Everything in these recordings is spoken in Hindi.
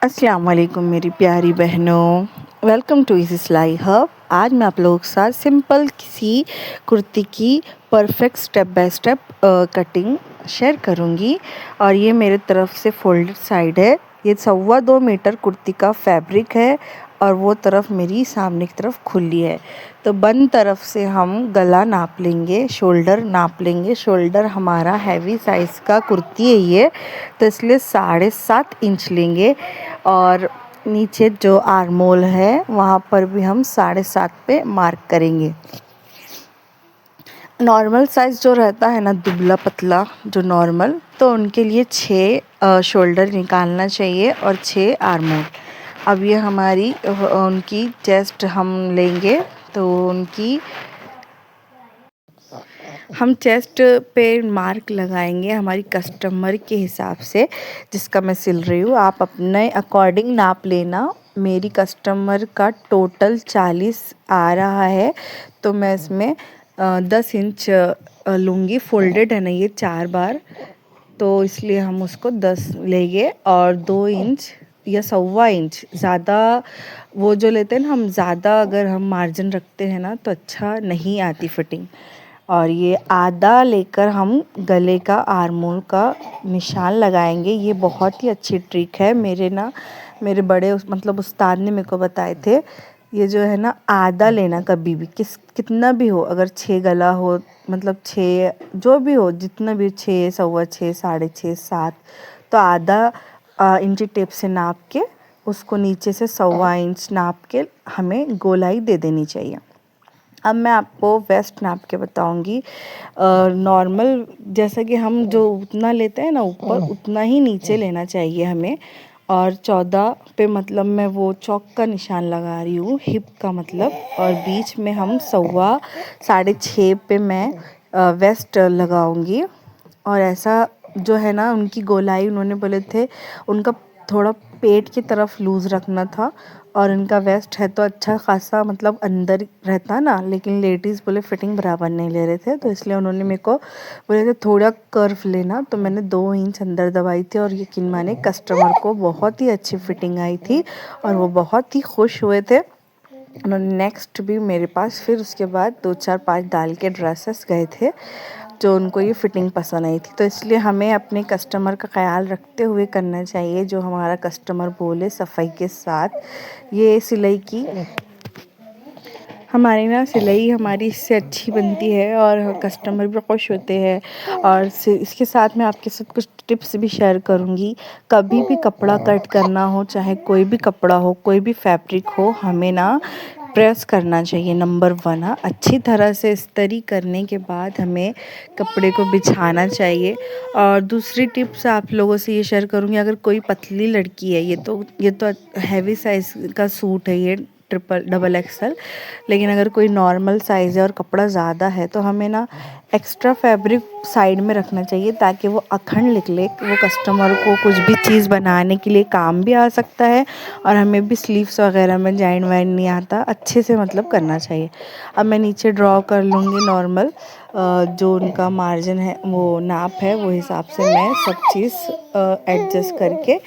अस्सलाम वालेकुम मेरी प्यारी बहनों, वेलकम टू इज़ी सिलाई हब। आज मैं आप लोगों के साथ सिंपल सी कुर्ती की perfect step by step cutting share करूंगी। और ये मेरे तरफ से फोल्डेड साइड है। ये 2.25 मीटर कुर्ती का फैब्रिक है और वो तरफ मेरी सामने की तरफ खुली है। तो बंद तरफ से हम गला नाप लेंगे, शोल्डर नाप लेंगे। शोल्डर हमारा हैवी साइज़ का कुर्ती है ये, तो इसलिए 7.5 इंच लेंगे। और नीचे जो आर्मोल है वहाँ पर भी हम 7.5 पे मार्क करेंगे। नॉर्मल साइज़ जो रहता है ना, दुबला पतला जो नॉर्मल, तो उनके लिए 6 शोल्डर निकालना चाहिए और 6 आर्मोल। अब ये हमारी उनकी चेस्ट हम लेंगे, तो उनकी हम चेस्ट पे मार्क लगाएंगे हमारी कस्टमर के हिसाब से जिसका मैं सिल रही हूँ। आप अपने अकॉर्डिंग नाप लेना। मेरी कस्टमर का टोटल 40 आ रहा है, तो मैं इसमें 10 इंच लूँगी। फोल्डेड है ना ये 4 बार, तो इसलिए हम उसको 10 लेंगे। और 2 इंच या 1.25 इंच ज़्यादा वो जो लेते हैं ना, हम ज़्यादा अगर हम मार्जिन रखते हैं ना तो अच्छा नहीं आती फिटिंग। और ये आधा लेकर हम गले का आर्मोल का निशान लगाएंगे। ये बहुत ही अच्छी ट्रिक है। मेरे बड़े मतलब उस्ताद ने मेरे को बताए थे। ये जो है ना, आधा लेना कभी भी, कितना भी हो, अगर 6 गला हो, मतलब 6 जो भी हो, जितना भी, 6, 6.25, 6.5, 7, तो आधा इंची टेप से नाप के उसको नीचे से 1.25 इंच नाप के हमें गोलाई दे देनी चाहिए। अब मैं आपको वेस्ट नाप के बताऊंगी। नॉर्मल जैसा कि हम जो उतना लेते हैं ना ऊपर, उतना ही नीचे लेना चाहिए हमें। और 14 पे मतलब मैं वो चौक का निशान लगा रही हूँ, हिप का मतलब। और बीच में हम 6.5 पे मैं वेस्ट लगाऊंगी। और ऐसा जो है ना, उनकी गोलाई उन्होंने बोले थे उनका थोड़ा पेट की तरफ लूज़ रखना था। और इनका वेस्ट है तो अच्छा खासा मतलब अंदर रहता ना, लेकिन लेडीज़ बोले फिटिंग बराबर नहीं ले रहे थे, तो इसलिए उन्होंने मेरे को बोले थे थोड़ा कर्व लेना। तो मैंने 2 इंच अंदर दबाई थी और यकीन माने कस्टमर को बहुत ही अच्छी फिटिंग आई थी और वो बहुत ही खुश हुए थे। उन्होंने नेक्स्ट भी मेरे पास फिर उसके बाद 2, 4, 5 डाल के ड्रेसेस गए थे जो उनको ये फ़िटिंग पसंद आई थी। तो इसलिए हमें अपने कस्टमर का ख़्याल रखते हुए करना चाहिए जो हमारा कस्टमर बोले, सफाई के साथ। ये सिलाई की हमारी ना सिलाई हमारी इससे अच्छी बनती है और कस्टमर भी खुश होते हैं। और इसके साथ मैं आपके साथ कुछ टिप्स भी शेयर करूँगी। कभी भी कपड़ा कट करना हो, चाहे कोई भी कपड़ा हो, कोई भी फैब्रिक हो, हमें ना प्रेस करना चाहिए। नंबर 1, हाँ, अच्छी तरह से इस्त्री करने के बाद हमें कपड़े को बिछाना चाहिए। और दूसरी टिप्स आप लोगों से ये शेयर करूँगी, अगर कोई पतली लड़की है, ये तो हैवी साइज़ का सूट है, ये डबल एक्सल। लेकिन अगर कोई नॉर्मल साइज़ है और कपड़ा ज़्यादा है, तो हमें ना एक्स्ट्रा फैब्रिक साइड में रखना चाहिए ताकि वो अखंड निकले। वो कस्टमर को कुछ भी चीज़ बनाने के लिए काम भी आ सकता है और हमें भी स्लीव्स वगैरह में जॉइन वाइन नहीं आता, अच्छे से मतलब करना चाहिए। अब मैं नीचे ड्रॉ कर लूँगी नॉर्मल जो उनका मार्जिन है, वो नाप है, वो हिसाब से मैं सब चीज़ एडजस्ट करके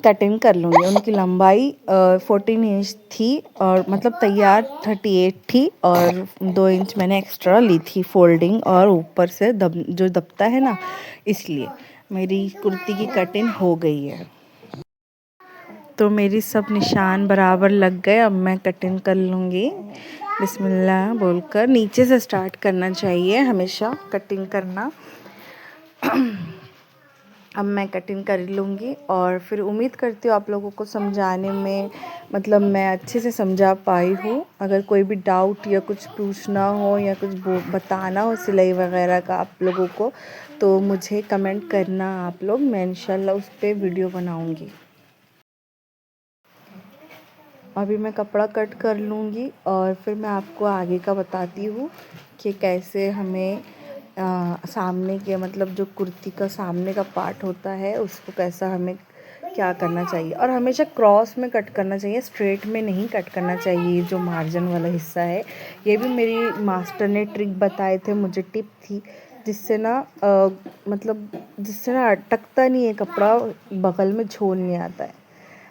कटिंग कर लूँगी। उनकी लंबाई 14 इंच थी और मतलब तैयार 38 थी, और 2 इंच मैंने एक्स्ट्रा ली थी फोल्डिंग और ऊपर से जो दबता है ना, इसलिए मेरी कुर्ती की कटिंग हो गई है। तो मेरी सब निशान बराबर लग गए। अब मैं कटिंग कर लूँगी। बिस्मिल्लाह बोलकर नीचे से स्टार्ट करना चाहिए हमेशा कटिंग करना। अब मैं कटिंग कर लूँगी और फिर उम्मीद करती हूँ आप लोगों को समझाने में मतलब मैं अच्छे से समझा पाई हूँ। अगर कोई भी डाउट या कुछ पूछना हो या कुछ बताना हो सिलाई वगैरह का आप लोगों को, तो मुझे कमेंट करना आप लोग, मैं इंशाल्लाह उस पर वीडियो बनाऊँगी। अभी मैं कपड़ा कट कर लूँगी और फिर मैं आपको आगे का बताती हूँ कि कैसे हमें सामने के मतलब जो कुर्ती का सामने का पार्ट होता है उसको कैसा हमें क्या करना चाहिए। और हमेशा क्रॉस में कट करना चाहिए, स्ट्रेट में नहीं कट करना चाहिए। जो मार्जिन वाला हिस्सा है, ये भी मेरी मास्टर ने ट्रिक बताए थे, मुझे टिप थी, जिससे ना मतलब जिससे ना अटकता नहीं है कपड़ा, बगल में झोल नहीं आता है।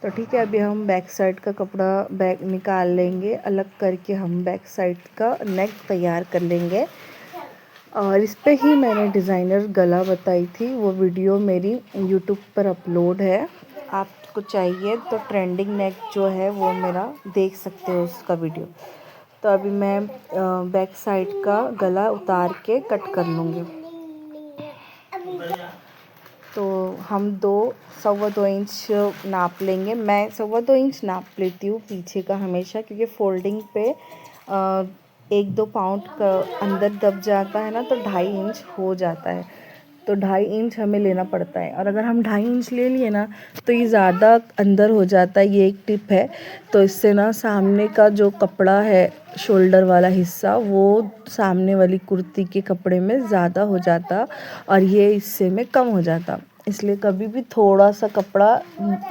तो ठीक है, अभी हम बैक साइड का कपड़ा बैक निकाल लेंगे, अलग करके हम बैक साइड का नेक तैयार कर लेंगे। और इस पे ही मैंने डिज़ाइनर गला बताई थी, वो वीडियो मेरी यूट्यूब पर अपलोड है। आपको चाहिए तो ट्रेंडिंग नेक जो है वो मेरा देख सकते हो उसका वीडियो। तो अभी मैं बैक साइड का गला उतार के कट कर लूँगी। तो हम 2 इंच नाप लेंगे। मैं 2.25 इंच नाप लेती हूँ पीछे का हमेशा, क्योंकि फोल्डिंग पे 1-2 पाउंड का अंदर दब जाता है ना, तो 2.5 इंच हो जाता है। तो 2.5 इंच हमें लेना पड़ता है, और अगर हम 2.5 इंच ले लिए ना तो ये ज़्यादा अंदर हो जाता है। ये एक टिप है। तो इससे ना सामने का जो कपड़ा है, शोल्डर वाला हिस्सा, वो सामने वाली कुर्ती के कपड़े में ज़्यादा हो जाता और ये हिस्से में कम हो जाता। इसलिए कभी भी थोड़ा सा कपड़ा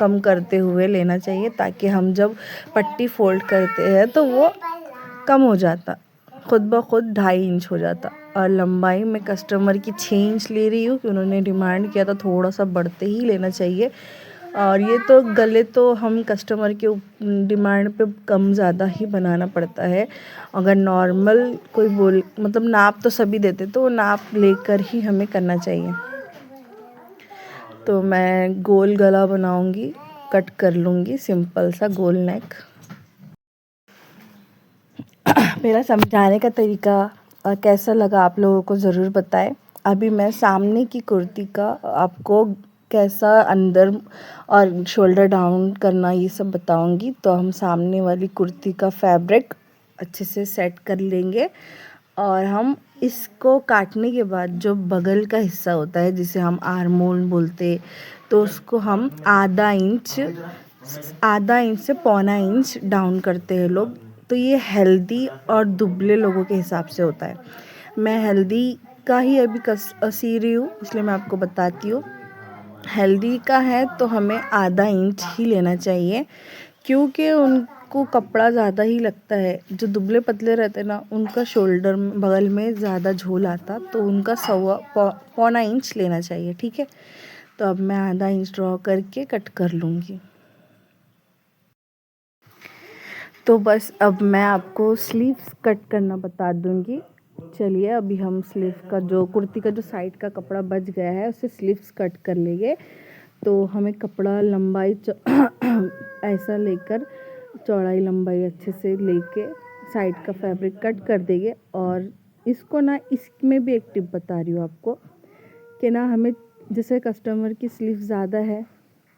कम करते हुए लेना चाहिए, ताकि हम जब पट्टी फोल्ड करते हैं तो वो कम हो जाता, खुद ब खुद 2.5 इंच हो जाता। और लंबाई में कस्टमर की 6 इंच ले रही हूँ कि उन्होंने डिमांड किया था, थोड़ा सा बढ़ते ही लेना चाहिए। और ये तो गले तो हम कस्टमर के डिमांड पे कम ज़्यादा ही बनाना पड़ता है। अगर नॉर्मल कोई मतलब नाप तो सभी देते, तो वो नाप लेकर ही हमें करना चाहिए। तो मैं गोल गला बनाऊंगी, कट कर लूँगी सिंपल सा गोल नेक। मेरा समझाने का तरीका कैसा लगा आप लोगों को ज़रूर बताएं। अभी मैं सामने की कुर्ती का आपको कैसा अंदर और शोल्डर डाउन करना ये सब बताऊंगी। तो हम सामने वाली कुर्ती का फैब्रिक अच्छे से सेट कर लेंगे, और हम इसको काटने के बाद जो बगल का हिस्सा होता है, जिसे हम आर्म होल बोलते, तो उसको हम आधा इंच से 1.25 इंच डाउन करते हैं लोग। तो ये हेल्दी और दुबले लोगों के हिसाब से होता है। मैं हेल्दी का ही अभी सी रही हूँ, इसलिए मैं आपको बताती हूँ। हेल्दी का है तो हमें आधा इंच ही लेना चाहिए, क्योंकि उनको कपड़ा ज़्यादा ही लगता है। जो दुबले पतले रहते हैं ना, उनका शोल्डर बगल में ज़्यादा झोल आता, तो उनका 1.25 इंच लेना चाहिए। ठीक है, तो अब मैं आधा इंच ड्रॉ करके कट कर लूँगी। तो बस अब मैं आपको स्लीव्स कट करना बता दूँगी। चलिए, अभी हम स्लीव का जो कुर्ती का जो साइड का कपड़ा बच गया है, उसे स्लीव्स कट कर लेंगे। तो हमें कपड़ा लंबाई ऐसा लेकर चौड़ाई लंबाई अच्छे से लेके साइड का फैब्रिक कट कर देंगे। और इसको ना, इसमें भी एक टिप बता रही हूँ आपको कि ना, हमें जैसे कस्टमर की स्लीव ज़्यादा है,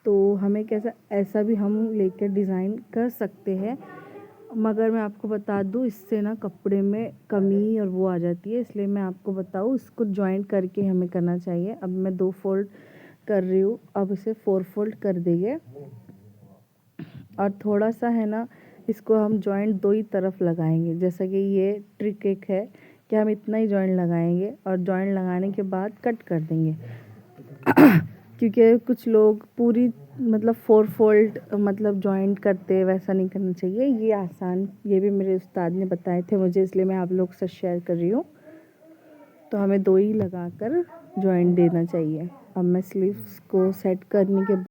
तो हमें कैसा ऐसा भी हम लेकर डिज़ाइन कर सकते हैं। मगर मैं आपको बता दूँ, इससे ना कपड़े में कमी और वो आ जाती है, इसलिए मैं आपको बताऊँ, इसको जॉइंट करके हमें करना चाहिए। अब मैं 2 फोल्ड कर रही हूँ, अब इसे 4 फोल्ड कर देंगे। और थोड़ा सा है ना, इसको हम जॉइंट 2 ही तरफ लगाएंगे। जैसा कि ये ट्रिक एक है कि हम इतना ही जॉइंट लगाएंगे, और जॉइंट लगाने के बाद कट कर देंगे। क्योंकि कुछ लोग पूरी मतलब 4 फोल्ड मतलब जॉइंट करते हैं, वैसा नहीं करना चाहिए। ये आसान, ये भी मेरे उस्ताद ने बताए थे मुझे, इसलिए मैं आप लोग से शेयर कर रही हूँ। तो हमें 2 ही लगाकर जॉइंट देना चाहिए। अब मैं स्लीव्स को सेट करने के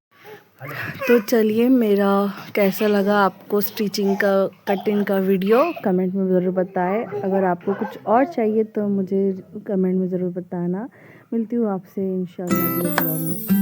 तो चलिए, मेरा कैसा लगा आपको स्टिचिंग का कटिंग का वीडियो, कमेंट में ज़रूर बताएं। अगर आपको कुछ और चाहिए तो मुझे कमेंट में ज़रूर बताना। मिलती हूँ आपसे इंशाल्लाह अगले ब्लॉग में।